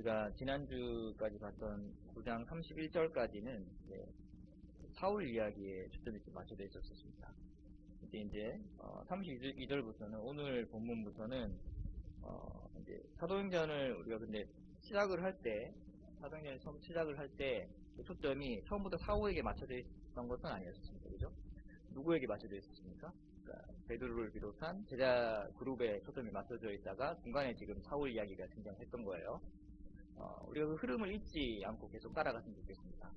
우리가 지난주까지 봤던 9장 31절까지는 사울 이야기에 초점이 좀 맞춰져 있었습니다. 이제 32절부터는 오늘 본문부터는 이제 사도행전을 우리가 근데 시작을 할 때 사도행전을 처음 시작을 할 때 초점이 처음부터 사울에게 맞춰져 있었던 것은 아니었습니다. 그죠? 누구에게 맞춰져 있었습니까? 그러니까 베드로를 비롯한 제자 그룹에 초점이 맞춰져 있다가 중간에 지금 사울 이야기가 등장했던 거예요. 우리가 그 흐름을 잊지 않고 계속 따라갔으면 좋겠습니다.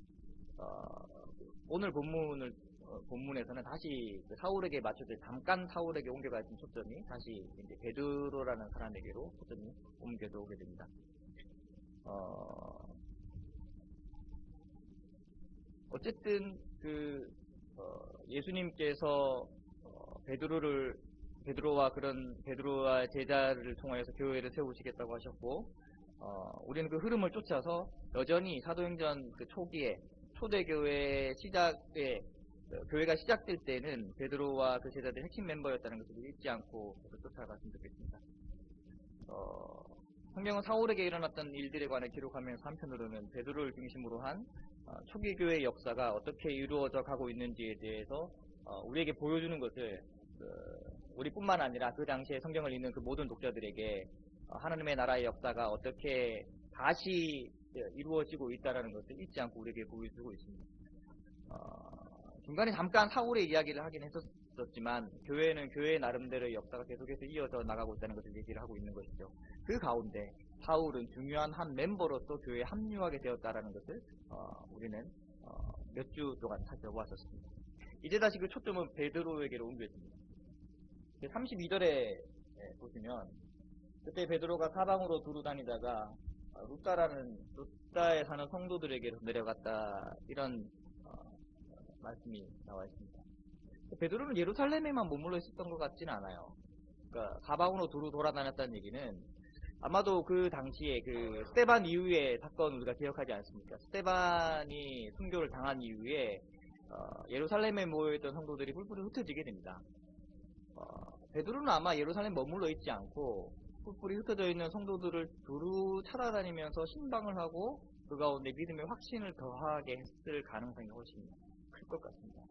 오늘 본문에서는 다시 그 사울에게 맞춰져 잠깐 사울에게 옮겨가 있던 초점이 다시 이제 베드로라는 사람에게로 초점이 옮겨져 오게 됩니다. 어쨌든 예수님께서 베드로와 제자를 통하여서 교회를 세우시겠다고 하셨고, 우리는 그 흐름을 쫓아서 여전히 사도행전 그 초기에 초대교회 시작에 교회가 시작될 때는 베드로와 그 제자들이 핵심 멤버였다는 것을 잊지 않고 계속 쫓아갔으면 좋겠습니다. 성경은 사울에게 일어났던 일들에 관해 기록하면서 한편으로는 베드로를 중심으로 한 초기 교회의 역사가 어떻게 이루어져 가고 있는지에 대해서 우리에게 보여주는 것을 우리뿐만 아니라 그 당시에 성경을 읽는 그 모든 독자들에게 하나님의 나라의 역사가 어떻게 다시 이루어지고 있다는 것을 잊지 않고 우리에게 보여주고 있습니다. 중간에 잠깐 사울의 이야기를 하긴 했었지만 교회는 교회의 나름대로의 역사가 계속해서 이어져 나가고 있다는 것을 얘기를 하고 있는 것이죠. 그 가운데 사울은 중요한 한 멤버로서 교회에 합류하게 되었다는 것을 우리는 몇 주 동안 살펴보았었습니다. 이제 다시 그 초점은 베드로에게로 옮겨집니다. 32절에 보시면 그때 베드로가 사방으로 두루 다니다가 루다에 사는 성도들에게로 내려갔다, 이런 말씀이 나와 있습니다. 베드로는 예루살렘에만 머물러 있었던 것 같지는 않아요. 그러니까 사방으로 두루 돌아다녔다는 얘기는 아마도 그 당시에 그 스데반 이후의 사건 우리가 기억하지 않습니까? 스데반이 순교를 당한 이후에 예루살렘에 모여있던 성도들이 뿔뿔이 흩어지게 됩니다. 베드로는 아마 예루살렘에 머물러 있지 않고 뿔뿔이 흩어져 있는 성도들을 두루 찾아다니면서 신방을 하고 그 가운데 믿음의 확신을 더하게 했을 가능성이 훨씬 클 것 같습니다.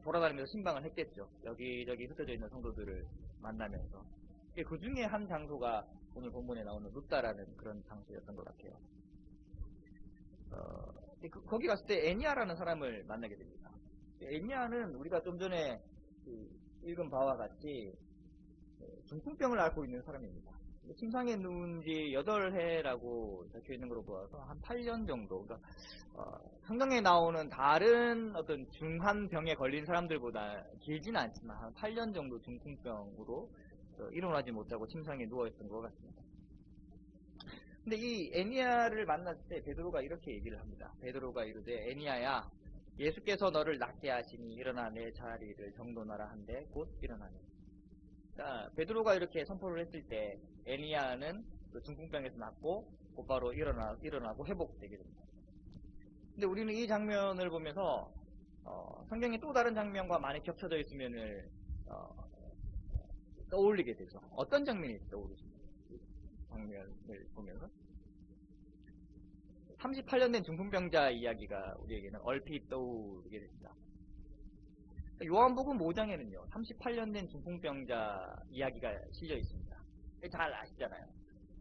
돌아다니면서 신방을 했겠죠. 여기저기 흩어져 있는 성도들을 만나면서. 그 중에 한 장소가 오늘 본문에 나오는 루다라는 그런 장소였던 것 같아요. 거기 갔을 때 애니아라는 사람을 만나게 됩니다. 애니아는 우리가 좀 전에 읽은 바와 같이 중풍병을 앓고 있는 사람입니다. 침상에 누운 지 8해라고 적혀 있는 걸로 보아서 한 8년 정도. 그러니까 성경에 나오는 다른 어떤 중한 병에 걸린 사람들보다 길지는 않지만 한 8년 정도 중풍병으로 일어나지 못하고 침상에 누워 있던 것 같습니다. 근데 이 애니아를 만났을 때 베드로가 이렇게 얘기를 합니다. 베드로가 이르되 애니아야, 예수께서 너를 낫게 하시니 일어나 내 자리를 정돈하라 한데 곧 일어나네. 그러니까 베드로가 이렇게 선포를 했을 때 애니아는 중풍병에서 낫고 곧바로 일어나고 회복되게 됩니다. 근데 우리는 이 장면을 보면서 성경의 또 다른 장면과 많이 겹쳐져 있으면을 떠올리게 되죠. 어떤 장면이 떠오르십니까? 장면을 보면서 38년 된 중풍병자 이야기가 우리에게는 얼핏 떠오르게 됩니다. 요한복음 5장에는요 38년 된 중풍병자 이야기가 실려 있습니다. 잘 아시잖아요.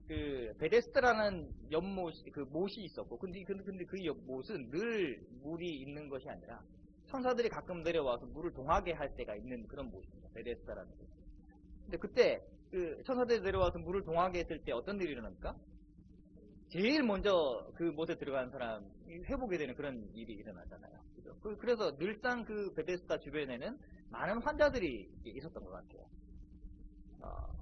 그 베데스다라는 못이 있었고, 근데 그 못은 늘 물이 있는 것이 아니라 천사들이 가끔 내려와서 물을 동하게 할 때가 있는 그런 못입니다. 베데스다라는 곳. 근데 그때 그 천사들이 내려와서 물을 동하게 했을 때 어떤 일이 일어납니까? 제일 먼저 그 못에 들어간 사람이 회복이 되는 그런 일이 일어나잖아요. 그죠? 그래서 늘상 그 베데스다 주변에는 많은 환자들이 있었던 것 같아요.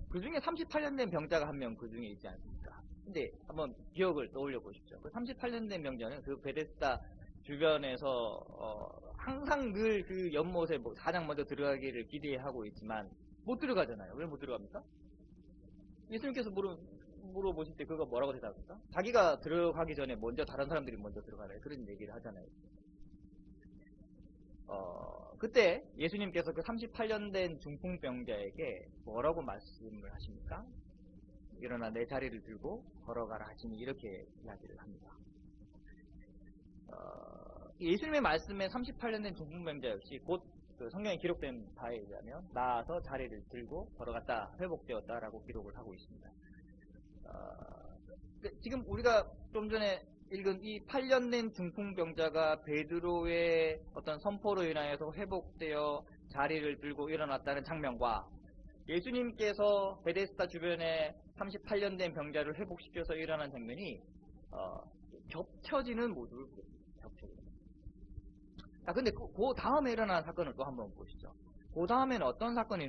그 중에 38년 된 병자가 한 명 그 중에 있지 않습니까? 근데 한번 기억을 떠올려 보십시오. 그 38년 된 병자는 그 베데스다 주변에서 항상 늘 그 연못에 가장 먼저 들어가기를 기대하고 있지만 못 들어가잖아요. 왜 못 들어갑니까? 예수님께서 물어보실 때 그거 뭐라고 대답합니까? 자기가 들어가기 전에 먼저 다른 사람들이 먼저 들어가래, 그런 얘기를 하잖아요. 그때 예수님께서 그 38년 된 중풍병자에게 뭐라고 말씀을 하십니까? 일어나 내 자리를 들고 걸어가라 하시니 이렇게 이야기를 합니다. 예수님의 말씀에 38년 된 중풍병자 역시 곧 그 성경에 기록된 바에 의하면 나아서 자리를 들고 걸어갔다 회복되었다라고 기록을 하고 있습니다. 지금 우리가 좀 전에 읽은 이 8년 된 중풍병자가 베드로의 어떤 선포로 인하여서 회복되어 자리를 들고 일어났다는 장면과 예수님께서 베데스다 주변에 38년 된 병자를 회복시켜서 일어난 장면이 겹쳐지는 모습을 보입니다. 겹쳐지는. 자, 근데 그 다음에 일어난 사건을 또 한번 보시죠. 그 다음에는 어떤 사건이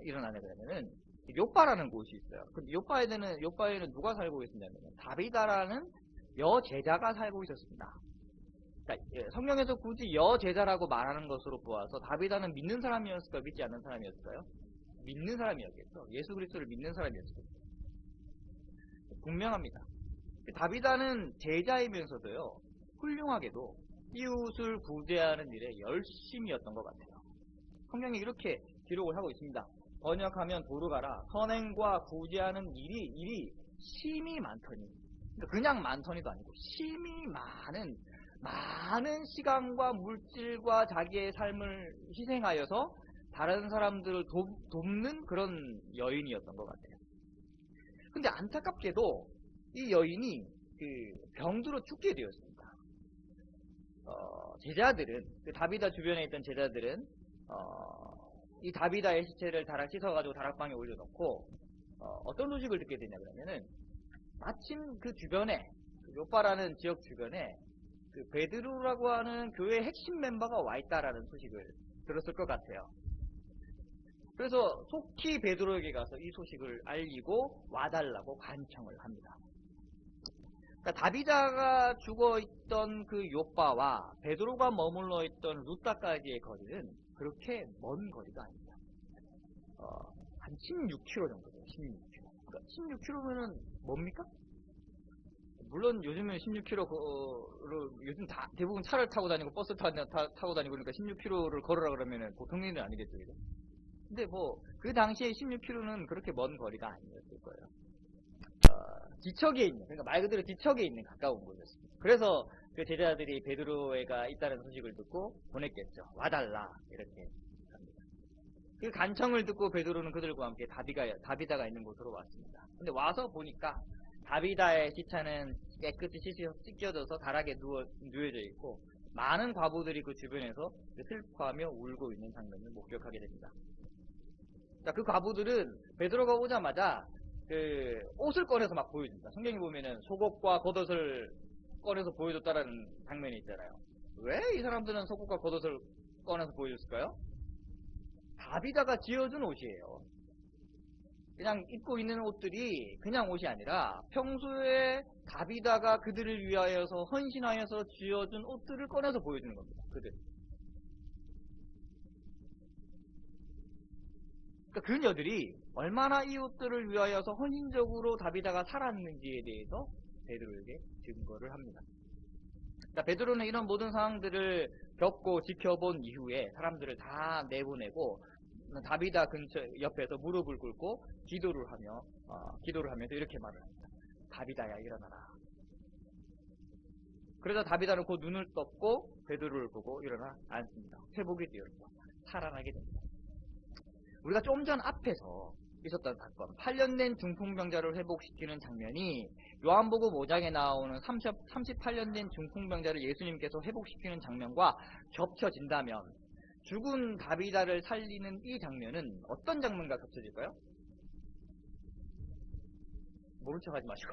일어나냐면은 요빠라는 곳이 있어요. 근데 요빠에는 누가 살고 있었냐면 다비다라는 여제자가 살고 있었습니다. 자, 성경에서 굳이 여제자라고 말하는 것으로 보아서 다비다는 믿는 사람이었을까요? 믿지 않는 사람이었을까요? 믿는 사람이었겠죠. 예수 그리스도를 믿는 사람이었겠죠. 분명합니다. 다비다는 제자이면서도요, 훌륭하게도 이웃을 구제하는 일에 열심이었던 것 같아요. 성경이 이렇게 기록을 하고 있습니다. 번역하면 도르가라 선행과 구제하는 일이 심이 많더니, 그러니까 그냥 많더니도 아니고 심이 많은 시간과 물질과 자기의 삶을 희생하여서 다른 사람들을 돕는 그런 여인이었던 것 같아요. 근데 안타깝게도 이 여인이 그 병들어 죽게 되었습니다. 제자들은, 그 다비다 주변에 있던 제자들은 이 다비다의 시체를 다락 씻어가지고 다락방에 올려놓고 어떤 소식을 듣게 되냐 그러면은 마침 그 주변에 요빠라는 지역 주변에 그 베드로라고 하는 교회의 핵심 멤버가 와 있다라는 소식을 들었을 것 같아요. 그래서 속히 베드로에게 가서 이 소식을 알리고 와달라고 간청을 합니다. 그러니까 다비다가 죽어있던 그 요빠와 베드로가 머물러 있던 루따까지의 거리는 그렇게 먼 거리가 아닙니다. 한 16km 정도 돼요. 16km. 그러니까 16km면은 뭡니까? 물론 요즘은 16km를 요즘 대부분 차를 타고 다니고 버스 타고 다니고 그러니까 16km를 걸으라 그러면은 보통 일은 아니겠죠. 이거? 근데 뭐 그 당시에 16km는 그렇게 먼 거리가 아니었을 거예요. 뒤척에 있는, 그러니까 말 그대로 뒤척에 있는 가까운 곳이었습니다. 그래서 그 제자들이 베드로가 있다는 소식을 듣고 보냈겠죠. 와달라 이렇게 합니다. 그 간청을 듣고 베드로는 그들과 함께 다비다가 있는 곳으로 왔습니다. 근데 와서 보니까 다비다의 시체는 깨끗이 씻겨져서 다락에 누워져 있고 많은 과부들이 그 주변에서 슬퍼하며 울고 있는 장면을 목격하게 됩니다. 자, 그 과부들은 베드로가 오자마자 그 옷을 꺼내서 막 보여줍니다. 성경에 보면은 속옷과 겉옷을 꺼내서 보여줬다라는 장면이 있잖아요. 왜 이 사람들은 속옷과 겉옷을 꺼내서 보여줬을까요? 다비다가 지어준 옷이에요. 그냥 입고 있는 옷들이 그냥 옷이 아니라 평소에 다비다가 그들을 위하여서 헌신하여서 지어준 옷들을 꺼내서 보여주는 겁니다. 그들. 그러니까 그녀들이 얼마나 이 옷들을 위하여서 헌신적으로 다비다가 살았는지에 대해서 베드로에게 증거를 합니다. 그러니까 베드로는 이런 모든 상황들을 겪고 지켜본 이후에 사람들을 다 내보내고 다비다 근처 옆에서 무릎을 꿇고 기도를 하면서 이렇게 말을 합니다. 다비다야 일어나라. 그러자 다비다는 곧 눈을 떴고 베드로를 보고 일어나 앉습니다. 회복이 되었고 살아나게 됩니다. 우리가 좀 전 앞에서 있었던 사건, 8년 된 중풍병자를 회복시키는 장면이 요한복음 5장에 나오는 38년 된 중풍병자를 예수님께서 회복시키는 장면과 겹쳐진다면 죽은 다비다를 살리는 이 장면은 어떤 장면과 겹쳐질까요? 모른 척 하지 마시고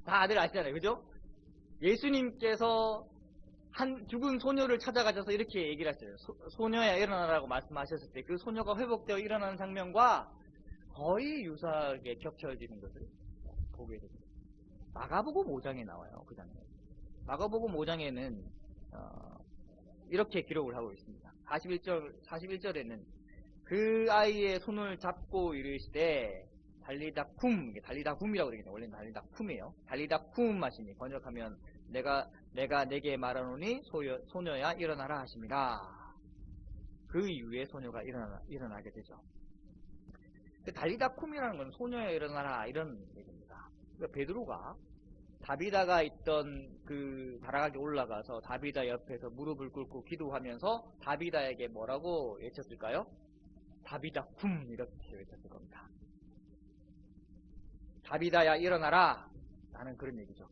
다들 아시잖아요. 그죠? 예수님께서 한 죽은 소녀를 찾아가셔서 이렇게 얘기를 하셨어요. 소녀야 일어나라고 말씀하셨을 때 그 소녀가 회복되어 일어나는 장면과 거의 유사하게 겹쳐지는 것을 보게 됩니다. 마가복음 5장에 나와요. 그 장면. 마가복음 5장에는 이렇게 기록을 하고 있습니다. 41절에는 그 아이의 손을 잡고 이르시되 달리다쿰이라고 그러겠네요. 원래는 달리다쿰이에요. 달리다쿰 하시니 번역하면 내가 내게 말하노니 소녀야 일어나라 하십니다. 그 이후에 소녀가 일어나게 되죠. 달리다쿰이라는 건 소녀여 일어나라 이런 얘기입니다. 그러니까 베드로가 다비다가 있던 그 다락에 올라가서 다비다 옆에서 무릎을 꿇고 기도하면서 다비다에게 뭐라고 외쳤을까요? 다비다쿰 이렇게 외쳤을 겁니다. 다비다야 일어나라 라는 그런 얘기죠.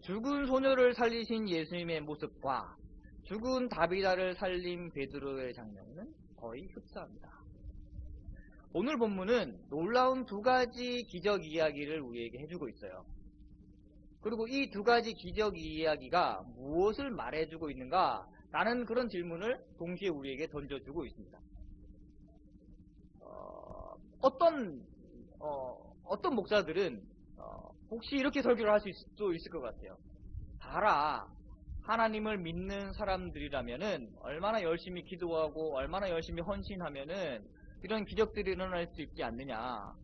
죽은 소녀를 살리신 예수님의 모습과 죽은 다비다를 살린 베드로의 장면은 거의 흡사합니다. 오늘 본문은 놀라운 두 가지 기적 이야기를 우리에게 해주고 있어요. 그리고 이 두 가지 기적 이야기가 무엇을 말해주고 있는가? 라는 그런 질문을 동시에 우리에게 던져주고 있습니다. 어떤 목사들은 혹시 이렇게 설교를 할 수도 있을 것 같아요. 봐라, 하나님을 믿는 사람들이라면은 얼마나 열심히 기도하고 얼마나 열심히 헌신하면은 이런 기적들이 일어날 수 있지 않느냐.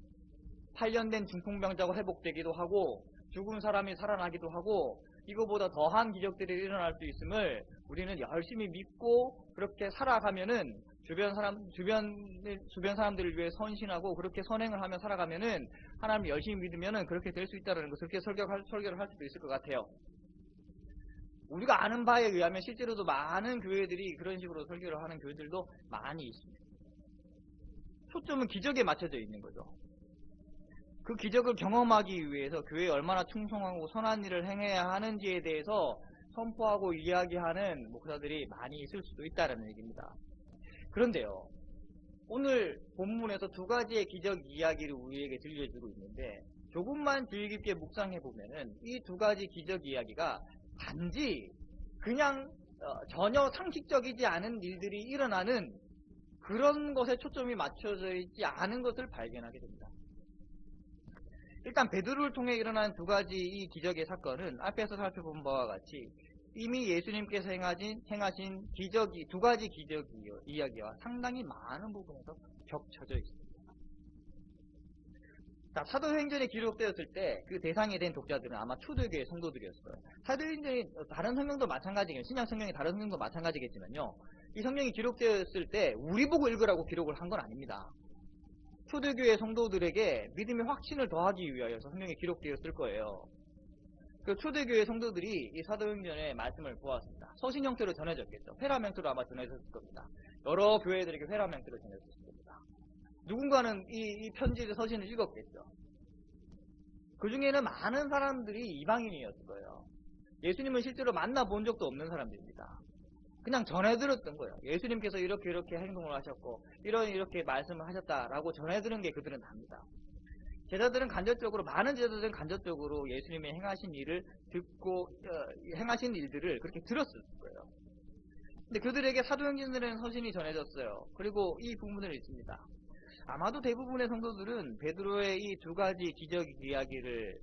8년 된 중풍병자가 회복되기도 하고 죽은 사람이 살아나기도 하고 이거보다 더한 기적들이 일어날 수 있음을 우리는 열심히 믿고 그렇게 살아가면은 주변 사람들을 위해 헌신하고 그렇게 선행을 하며 살아가면은 하나님을 열심히 믿으면은 그렇게 될 수 있다는 것을 그렇게 설교를 할 수도 있을 것 같아요. 우리가 아는 바에 의하면 실제로도 많은 교회들이 그런 식으로 설교를 하는 교회들도 많이 있습니다. 초점은 기적에 맞춰져 있는 거죠. 그 기적을 경험하기 위해서 교회에 얼마나 충성하고 선한 일을 행해야 하는지에 대해서 선포하고 이야기하는 목사들이 많이 있을 수도 있다는 얘기입니다. 그런데요, 오늘 본문에서 두 가지의 기적 이야기를 우리에게 들려주고 있는데 조금만 주의 깊게 묵상해 보면은 이 두 가지 기적 이야기가 단지 그냥 전혀 상식적이지 않은 일들이 일어나는 그런 것에 초점이 맞춰져 있지 않은 것을 발견하게 됩니다. 일단 베드로를 통해 일어난 두 가지 이 기적의 사건은 앞에서 살펴본 바와 같이 이미 예수님께서 행하신 두 가지 기적 이야기와 상당히 많은 부분에서 겹쳐져 있습니다. 자, 사도행전에 기록되었을 때 그 대상이 된 독자들은 아마 초대교회 성도들이었을 거예요. 사도행전이 다른 성경도 마찬가지겠지만 신약 성경이 다른 성경도 마찬가지겠지만요. 이 성경이 기록되었을 때 우리 보고 읽으라고 기록을 한 건 아닙니다. 초대교회 성도들에게 믿음의 확신을 더하기 위하여서 성경에 기록되었을 거예요. 그 초대교회 성도들이 이 사도행전의 말씀을 보았습니다. 서신 형태로 전해졌겠죠. 회람 형태로 아마 전해졌을 겁니다. 여러 교회들에게 회람 형태로 전해졌을 겁니다. 누군가는 이 편지를 서신을 읽었겠죠. 그 중에는 많은 사람들이 이방인이었을 거예요. 예수님을 실제로 만나본 적도 없는 사람들입니다. 그냥 전해들었던 거예요. 예수님께서 이렇게 행동을 하셨고 이렇게 말씀을 하셨다라고 전해들은 게 그들은 답니다. 많은 제자들은 간접적으로 예수님의 행하신 일을 듣고 행하신 일들을 그렇게 들었을 거예요. 근데 그들에게 사도행전이라는 서신이 전해졌어요. 그리고 이 부분을 읽습니다. 아마도 대부분의 성도들은 베드로의 이 두 가지 기적 이야기를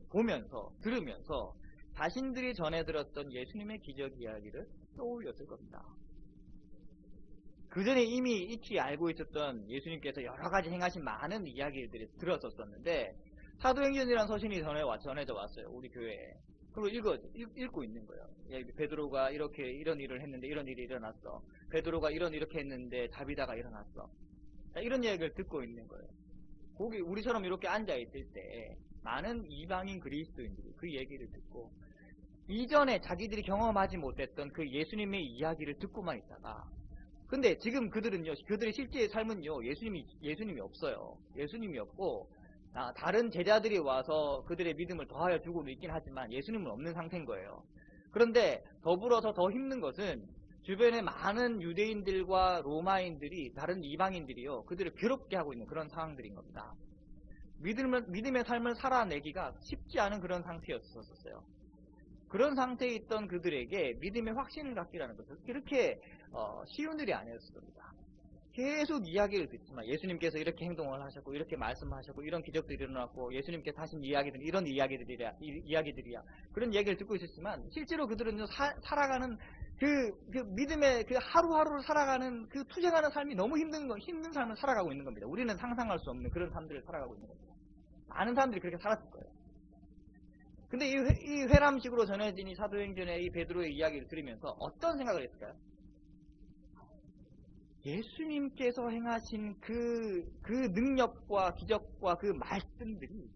들으면서 자신들이 전해 들었던 예수님의 기적 이야기를 떠올렸을 겁니다. 그 전에 이미 익히 알고 있었던 예수님께서 여러 가지 행하신 많은 이야기들이 들었었는데 사도행전이라는 서신이 전해져 왔어요. 우리 교회에. 그리고 읽고 있는 거예요. 베드로가 이런 일을 했는데 이런 일이 일어났어. 베드로가 이렇게 했는데 다비다가 일어났어. 이런 이야기를 듣고 있는 거예요. 거기 우리처럼 이렇게 앉아있을 때 많은 이방인 그리스도인들이 그 얘기를 듣고 이전에 자기들이 경험하지 못했던 그 예수님의 이야기를 듣고만 있다가 근데 지금 그들의 실제의 삶은요 예수님이 없어요. 예수님이 없고 다른 제자들이 와서 그들의 믿음을 더하여 주고는 있긴 하지만 예수님은 없는 상태인 거예요. 그런데 더불어서 더 힘든 것은 주변에 많은 유대인들과 로마인들이 다른 이방인들이요 그들을 괴롭게 하고 있는 그런 상황들인 겁니다. 믿음의 삶을 살아내기가 쉽지 않은 그런 상태였었어요. 그런 상태에 있던 그들에게 믿음의 확신을 갖기라는 것은 그렇게 쉬운 일이 아니었을 겁니다. 계속 이야기를 듣지만 예수님께서 이렇게 행동을 하셨고 이렇게 말씀하셨고 이런 기적들이 일어났고 예수님께서 하신 이야기들은 이런 이야기들이야 그런 이야기를 듣고 있었지만 실제로 그들은 살아가는 그 믿음의 그 하루하루를 살아가는 그 투쟁하는 삶이 너무 힘든 삶을 살아가고 있는 겁니다. 우리는 상상할 수 없는 그런 삶들을 살아가고 있는 겁니다. 많은 사람들이 그렇게 살았을 거예요. 근데 이 회람식으로 전해진 이 사도행전의 이 베드로의 이야기를 들으면서 어떤 생각을 했을까요? 예수님께서 행하신 그 능력과 기적과 그 말씀들이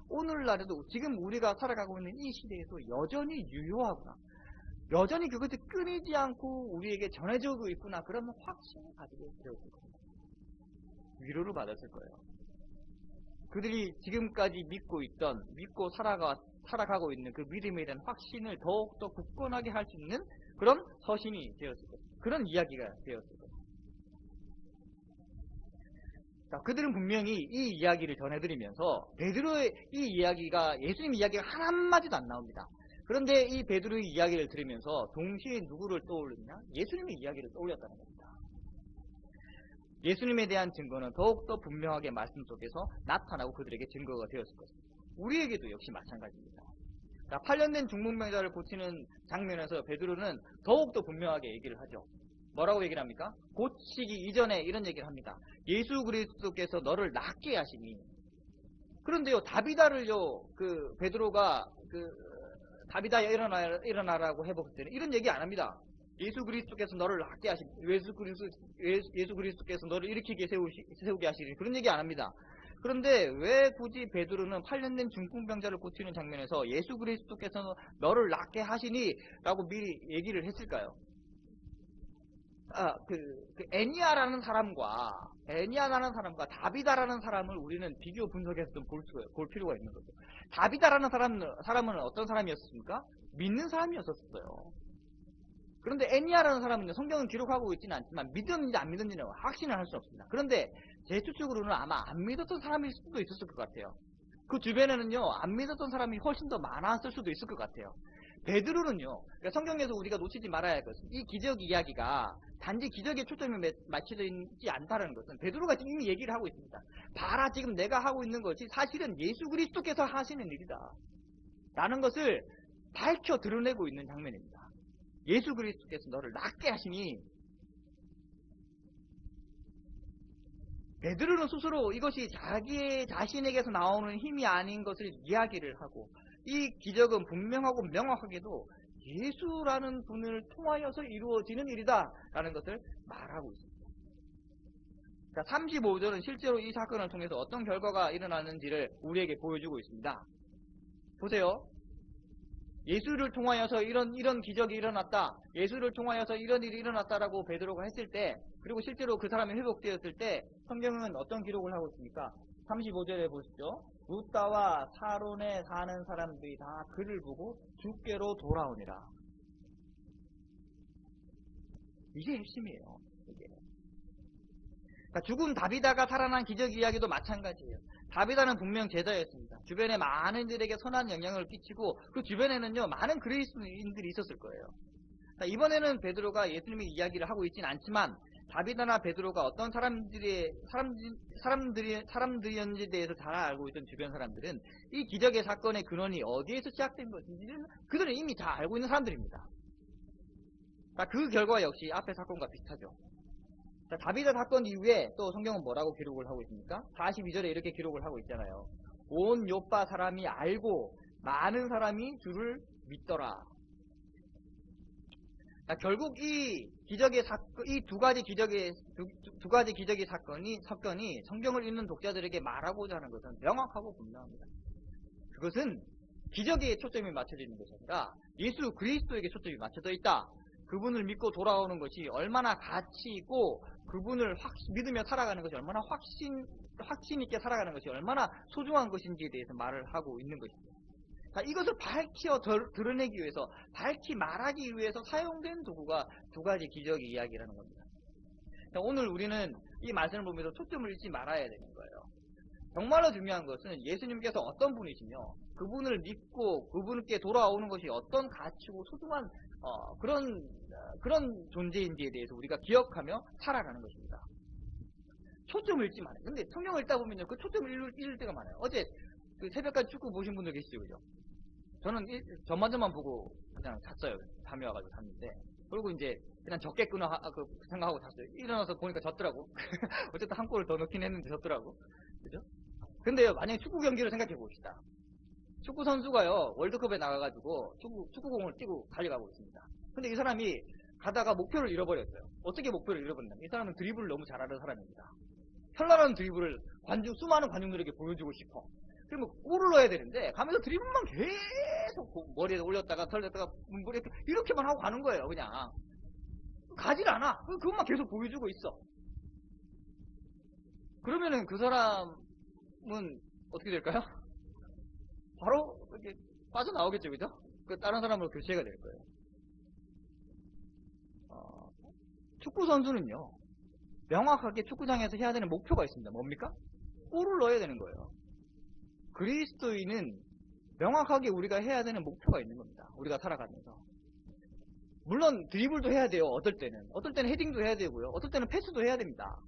오늘날에도 지금 우리가 살아가고 있는 이 시대에서 여전히 유효하구나. 여전히 그것이 끊이지 않고 우리에게 전해지고 있구나. 그런 확신을 가지게 되었을 겁니다. 위로를 받았을 거예요. 그들이 지금까지 믿고 살아가고 있는 그 믿음에 대한 확신을 더욱더 굳건하게 할 수 있는 그런 서신이 되었을 겁니다. 그런 이야기가 되었을 겁니다. 자, 그들은 분명히 이 이야기를 전해드리면서 베드로의 이 이야기가 예수님 이야기가 한마디도 안 나옵니다. 그런데 이 베드로의 이야기를 들으면서 동시에 누구를 떠올리냐? 예수님의 이야기를 떠올렸다는 겁니다. 예수님에 대한 증거는 더욱더 분명하게 말씀 속에서 나타나고 그들에게 증거가 되었을 것입니다. 우리에게도 역시 마찬가지입니다. 자, 8년 된 중풍병자를 고치는 장면에서 베드로는 더욱더 분명하게 얘기를 하죠. 뭐라고 얘기를 합니까? 고치기 이전에 이런 얘기를 합니다. 예수 그리스도께서 너를 낫게 하시니. 그런데요, 다비다를요, 베드로가 다비다야 일어나라고 해볼 때는 이런 얘기 안 합니다. 예수 그리스도께서 너를 낫게 하시니, 예수 그리스도께서 너를 일으키게 세우게 하시니, 그런 얘기 안 합니다. 그런데 왜 굳이 베드로는 8년 된 중풍병자를 고치는 장면에서 예수 그리스도께서 너를 낫게 하시니 라고 미리 얘기를 했을까요? 애니아라는 사람과 다비다라는 사람을 우리는 비교 분석해서 좀 볼 필요가 있는 거죠. 다비다라는 사람은 어떤 사람이었습니까? 믿는 사람이었었어요. 그런데 애니아라는 사람은요, 성경은 기록하고 있지는 않지만 믿었는지 안 믿었는지는 확신을 할 수 없습니다. 그런데 제 추측으로는 아마 안 믿었던 사람일 수도 있었을 것 같아요. 그 주변에는요, 안 믿었던 사람이 훨씬 더 많았을 수도 있을 것 같아요. 베드로는요, 그러니까 성경에서 우리가 놓치지 말아야 할 것은 이 기적 이야기가 단지 기적에 초점이 맞춰져 있지 않다는 것은 베드로가 지금 이미 얘기를 하고 있습니다. 봐라, 지금 내가 하고 있는 것이 사실은 예수 그리스도께서 하시는 일이다 라는 것을 밝혀 드러내고 있는 장면입니다. 예수 그리스도께서 너를 낫게 하시니. 베드로는 스스로 이것이 자기 자신에게서 나오는 힘이 아닌 것을 이야기를 하고, 이 기적은 분명하고 명확하게도 예수라는 분을 통하여서 이루어지는 일이다 라는 것을 말하고 있습니다. 자, 35절은 실제로 이 사건을 통해서 어떤 결과가 일어나는지를 우리에게 보여주고 있습니다. 보세요. 예수를 통하여서 이런 기적이 일어났다, 예수를 통하여서 이런 일이 일어났다라고 베드로가 했을 때, 그리고 실제로 그 사람이 회복되었을 때 성경은 어떤 기록을 하고 있습니까? 35절에 보십시오. 루다와 사론에 사는 사람들이 다 그를 보고 주께로 돌아오니라. 이게 핵심이에요. 이게. 그러니까 죽은 다비다가 살아난 기적 이야기도 마찬가지예요. 다비다는 분명 제자였습니다. 주변에 많은 이들에게 선한 영향을 끼치고 그 주변에는요, 많은 그리스도인들이 있었을 거예요. 이번에는 베드로가 예수님의 이야기를 하고 있지는 않지만 다비다나 베드로가 어떤 사람들이었는지에 대해서 잘 알고 있던 주변 사람들은 이 기적의 사건의 근원이 어디에서 시작된 것인지는 그들은 이미 다 알고 있는 사람들입니다. 그 결과 역시 앞의 사건과 비슷하죠. 자, 다비다 사건 이후에 또 성경은 뭐라고 기록을 하고 있습니까? 42절에 이렇게 기록을 하고 있잖아요. 온 요빠 사람이 알고 많은 사람이 주를 믿더라. 자, 결국 이 두 가지 기적의 사건이 성경을 읽는 독자들에게 말하고자 하는 것은 명확하고 분명합니다. 그것은 기적에 초점이 맞춰져 있는 것이 아니라 예수 그리스도에게 초점이 맞춰져 있다. 그분을 믿고 돌아오는 것이 얼마나 가치 있고, 그분을 믿으며 살아가는 것이 얼마나 확신 있게 살아가는 것이 얼마나 소중한 것인지에 대해서 말을 하고 있는 것입니다. 자, 이것을 밝혀 드러내기 위해서, 밝히 말하기 위해서 사용된 도구가 두 가지 기적의 이야기라는 겁니다. 자, 오늘 우리는 이 말씀을 보면서 초점을 잃지 말아야 되는 거예요. 정말로 중요한 것은 예수님께서 어떤 분이시며 그분을 믿고 그분께 돌아오는 것이 어떤 가치고 소중한 그런 존재인지에 대해서 우리가 기억하며 살아가는 것입니다. 초점을 잃지 말아요. 근데 성경을 읽다 보면요, 그 초점을 잃을 때가 많아요. 어제 새벽까지 축구 보신 분들 계시죠, 그죠? 저는 전반전만 보고 그냥 잤어요. 잠이 와가지고 잤는데, 그리고 이제 그냥 적겠구나 생각하고 잤어요. 일어나서 보니까 졌더라고. 어쨌든 한 골을 더 넣긴 했는데 졌더라고. 그죠? 근데요, 만약에 축구 경기를 생각해 봅시다. 축구 선수가요, 월드컵에 나가가지고 축구공을 뛰고 달려가고 있습니다. 근데 이 사람이 가다가 목표를 잃어버렸어요. 어떻게 목표를 잃어버렸냐? 이 사람은 드리블을 너무 잘하는 사람입니다. 현란한 드리블을 수많은 관중들에게 보여주고 싶어. 그러면 골을 넣어야 되는데 가면서 드리블만 계속 머리에 올렸다가 털렸다가 이렇게만 하고 가는 거예요. 그냥 가질 않아. 그것만 계속 보여주고 있어. 그러면은 그 사람은 어떻게 될까요? 바로 이렇게 빠져나오겠죠, 그죠? 다른 사람으로 교체가 될 거예요. 축구 선수는요, 명확하게 축구장에서 해야 되는 목표가 있습니다. 뭡니까? 골을 넣어야 되는 거예요. 그리스도인은 명확하게 우리가 해야 되는 목표가 있는 겁니다. 우리가 살아가면서. 물론 드리블도 해야 돼요. 어떨 때는 헤딩도 해야 되고요. 어떨 때는 패스도 해야 됩니다.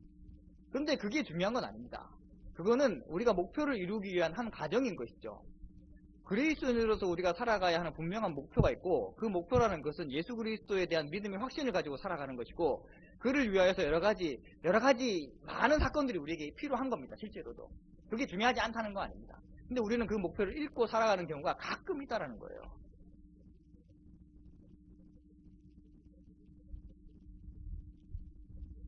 그런데 그게 중요한 건 아닙니다. 그거는 우리가 목표를 이루기 위한 한 과정인 것이죠. 그리스도인으로서 우리가 살아가야 하는 분명한 목표가 있고, 그 목표라는 것은 예수 그리스도에 대한 믿음의 확신을 가지고 살아가는 것이고, 그를 위하여서 여러 가지 많은 사건들이 우리에게 필요한 겁니다. 실제로도. 그게 중요하지 않다는 거 아닙니다. 근데 우리는 그 목표를 잃고 살아가는 경우가 가끔 있다라는 거예요.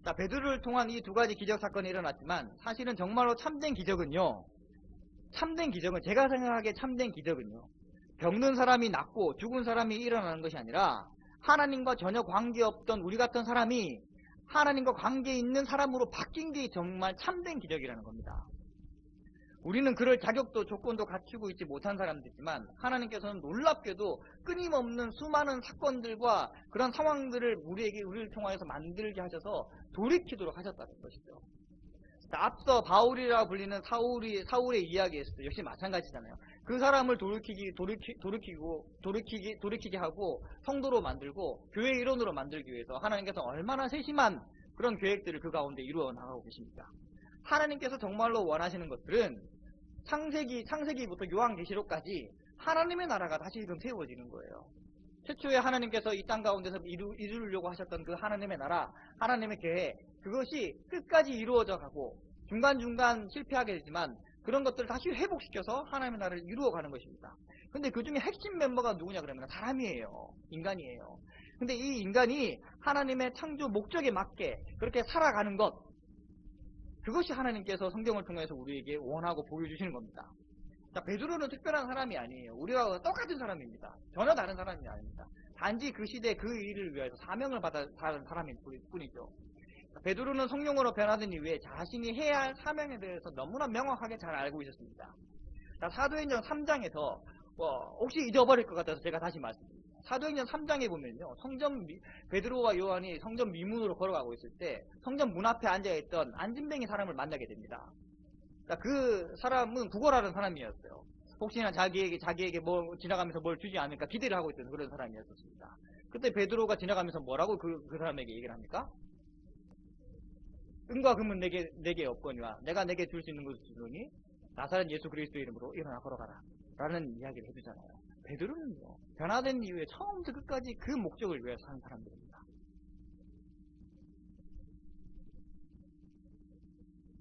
자, 베드로를 통한 이 두 가지 기적 사건이 일어났지만, 사실은 정말로 참된 기적은요, 제가 생각하기에 참된 기적은요, 병든 사람이 낫고 죽은 사람이 일어나는 것이 아니라 하나님과 전혀 관계없던 우리 같은 사람이 하나님과 관계 있는 사람으로 바뀐 게 정말 참된 기적이라는 겁니다. 우리는 그럴 자격도 조건도 갖추고 있지 못한 사람들이지만, 하나님께서는 놀랍게도 끊임없는 수많은 사건들과 그런 상황들을 우리를 통하여서 만들게 하셔서 돌이키도록 하셨다는 것이죠. 앞서 바울이라 불리는 사울의 이야기에서도 역시 마찬가지잖아요. 그 사람을 돌이키게 하고 성도로 만들고 교회 일원으로 만들기 위해서 하나님께서 얼마나 세심한 그런 계획들을 그 가운데 이루어 나가고 계십니까? 하나님께서 정말로 원하시는 것들은 창세기부터 요한계시록까지 하나님의 나라가 다시금 세워지는 거예요. 최초에 하나님께서 이 땅 가운데서 이루려고 하셨던 그 하나님의 나라, 하나님의 계획, 그것이 끝까지 이루어져 가고 중간중간 실패하게 되지만 그런 것들을 다시 회복시켜서 하나님의 나라를 이루어가는 것입니다. 근데 그 중에 핵심 멤버가 누구냐 그러면 사람이에요. 인간이에요. 근데 이 인간이 하나님의 창조 목적에 맞게 그렇게 살아가는 것, 그것이 하나님께서 성경을 통해서 우리에게 원하고 보여주시는 겁니다. 자, 베드로는 특별한 사람이 아니에요. 우리와 똑같은 사람입니다. 전혀 다른 사람이 아닙니다. 단지 그 시대 그 일을 위해서 사명을 받은 사람일 뿐이죠. 베드로는 성령으로 변화된 이후에 자신이 해야 할 사명에 대해서 너무나 명확하게 잘 알고 있었습니다. 자, 사도행전 3장에서 혹시 잊어버릴 것 같아서 제가 다시 말씀드립니다. 사도행전 3장에 보면요, 베드로와 요한이 성전 미문으로 걸어가고 있을 때 성전 문 앞에 앉아있던 안진뱅이 사람을 만나게 됩니다. 자, 그 사람은 구걸하는 사람이었어요. 혹시나 자기에게 뭐 지나가면서 뭘 주지 않을까 기대를 하고 있던 그런 사람이었습니다. 그때 베드로가 지나가면서 뭐라고 그 사람에게 얘기를 합니까? 은과 금은 내게 없거니와 내가 내게 줄 수 있는 것을 주노니 나사렛 예수 그리스도의 이름으로 일어나 걸어가라 라는 이야기를 해주잖아요. 베드로는요, 변화된 이후에 처음부터 끝까지 그 목적을 위해서 사는 사람들입니다.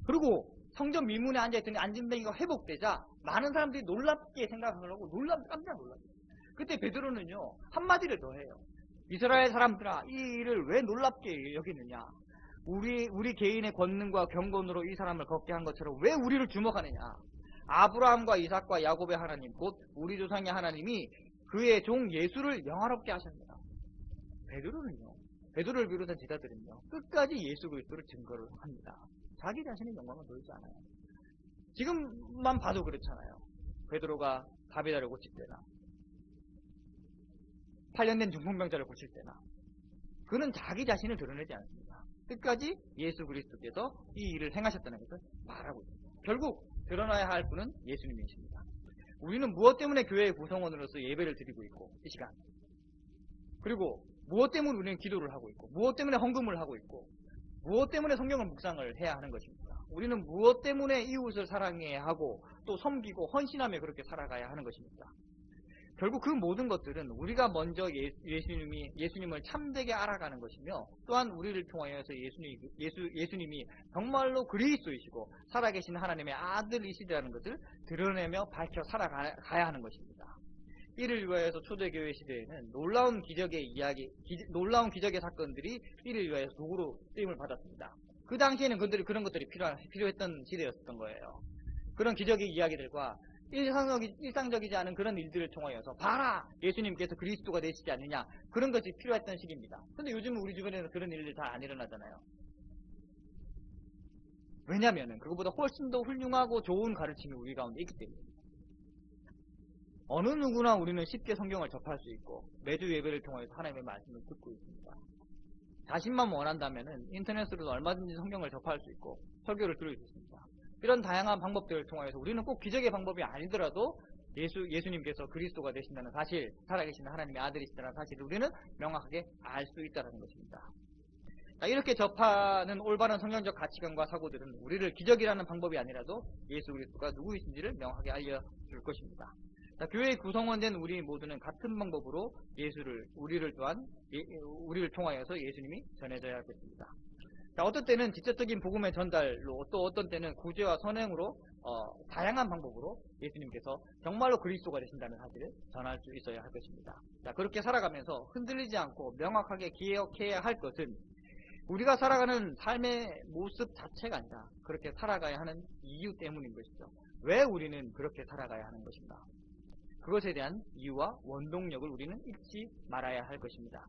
그리고 성전 미문에 앉아있던 안진뱅이가 회복되자 많은 사람들이 놀랍게 생각하고 깜짝 놀랐어요. 그때 베드로는요, 한마디를 더 해요. 이스라엘 사람들아, 이 일을 왜 놀랍게 여기느냐? 우리 개인의 권능과 경건으로 이 사람을 걷게 한 것처럼 왜 우리를 주목하느냐? 아브라함과 이삭과 야곱의 하나님, 곧 우리 조상의 하나님이 그의 종 예수를 영화롭게 하셨습니다. 베드로를 비롯한 제자들은요, 끝까지 예수 그리스도를 증거를 합니다. 자기 자신의 영광을 보이지 않아요. 지금만 봐도 그렇잖아요. 베드로가 가비다를 고칠 때나 8년 된 중풍병자를 고칠 때나 그는 자기 자신을 드러내지 않습니다. 끝까지 예수 그리스도께서 이 일을 행하셨다는 것을 말하고 있습니다. 결국 드러나야 할 분은 예수님이십니다. 우리는 무엇 때문에 교회의 구성원으로서 예배를 드리고 있고 이 시간, 그리고 무엇 때문에 우리는 기도를 하고 있고 무엇 때문에 헌금을 하고 있고 무엇 때문에 성경을 묵상을 해야 하는 것입니까? 우리는 무엇 때문에 이웃을 사랑해야 하고 또 섬기고 헌신하며 그렇게 살아가야 하는 것입니까? 결국 그 모든 것들은 우리가 먼저 예수님을 참되게 알아가는 것이며, 또한 우리를 통하여서 예수님이 정말로 그리스도이시고 살아계신 하나님의 아들이시라는 것을 드러내며 밝혀 살아가야 하는 것입니다. 이를 위하여서 초대교회 시대에는 놀라운 놀라운 기적의 사건들이 이를 위하여서 도구로 쓰임을 받았습니다. 그 당시에는 그런 것들이 필요했던 시대였던 거예요. 그런 기적의 이야기들과 일상적이지 않은 그런 일들을 통하여서 봐라! 예수님께서 그리스도가 되시지 않느냐, 그런 것이 필요했던 시기입니다. 근데 요즘은 우리 주변에는 그런 일들이 잘 안 일어나잖아요. 왜냐면은 그것보다 훨씬 더 훌륭하고 좋은 가르침이 우리 가운데 있기 때문입니다. 어느 누구나 우리는 쉽게 성경을 접할 수 있고 매주 예배를 통해서 하나님의 말씀을 듣고 있습니다. 자신만 원한다면은 인터넷으로도 얼마든지 성경을 접할 수 있고 설교를 들을 수 있습니다. 이런 다양한 방법들을 통해서 우리는 꼭 기적의 방법이 아니더라도 예수님께서 그리스도가 되신다는 사실, 살아계신 하나님의 아들이시다는 사실을 우리는 명확하게 알 수 있다는 것입니다. 이렇게 접하는 올바른 성경적 가치관과 사고들은 우리를 기적이라는 방법이 아니라도 예수 그리스도가 누구이신지를 명확하게 알려줄 것입니다. 교회의 구성원된 우리 모두는 같은 방법으로 우리를 통하여서 예수님이 전해져야 할 것입니다. 어떤 때는 직접적인 복음의 전달로, 또 어떤 때는 구제와 선행으로 다양한 방법으로 예수님께서 정말로 그리스도가 되신다는 사실을 전할 수 있어야 할 것입니다. 그렇게 살아가면서 흔들리지 않고 명확하게 기억해야 할 것은 우리가 살아가는 삶의 모습 자체가 아니라 그렇게 살아가야 하는 이유 때문인 것이죠. 왜 우리는 그렇게 살아가야 하는 것인가? 그것에 대한 이유와 원동력을 우리는 잊지 말아야 할 것입니다.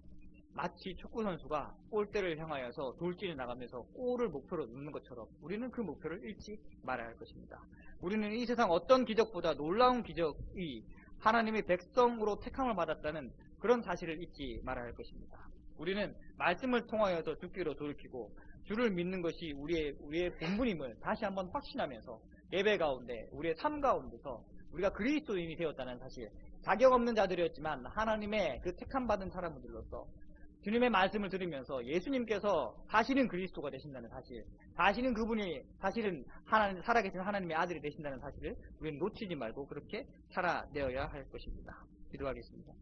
마치 축구선수가 골대를 향하여서 돌진해 나가면서 골을 목표로 놓는 것처럼 우리는 그 목표를 잃지 말아야 할 것입니다. 우리는 이 세상 어떤 기적보다 놀라운 기적이 하나님의 백성으로 택함을 받았다는 그런 사실을 잊지 말아야 할 것입니다. 우리는 말씀을 통하여서 죽기로 돌이키고 주를 믿는 것이 우리의 본분임을 다시 한번 확신하면서 예배 가운데 우리의 삶 가운데서 우리가 그리스도인이 되었다는 사실, 자격 없는 자들이었지만 하나님의 그 택함받은 사람들로서 주님의 말씀을 들으면서 예수님께서 사실은 그리스도가 되신다는 사실, 사실은 살아계신 하나님의 아들이 되신다는 사실을 우리는 놓치지 말고 그렇게 살아내어야 할 것입니다. 기도하겠습니다.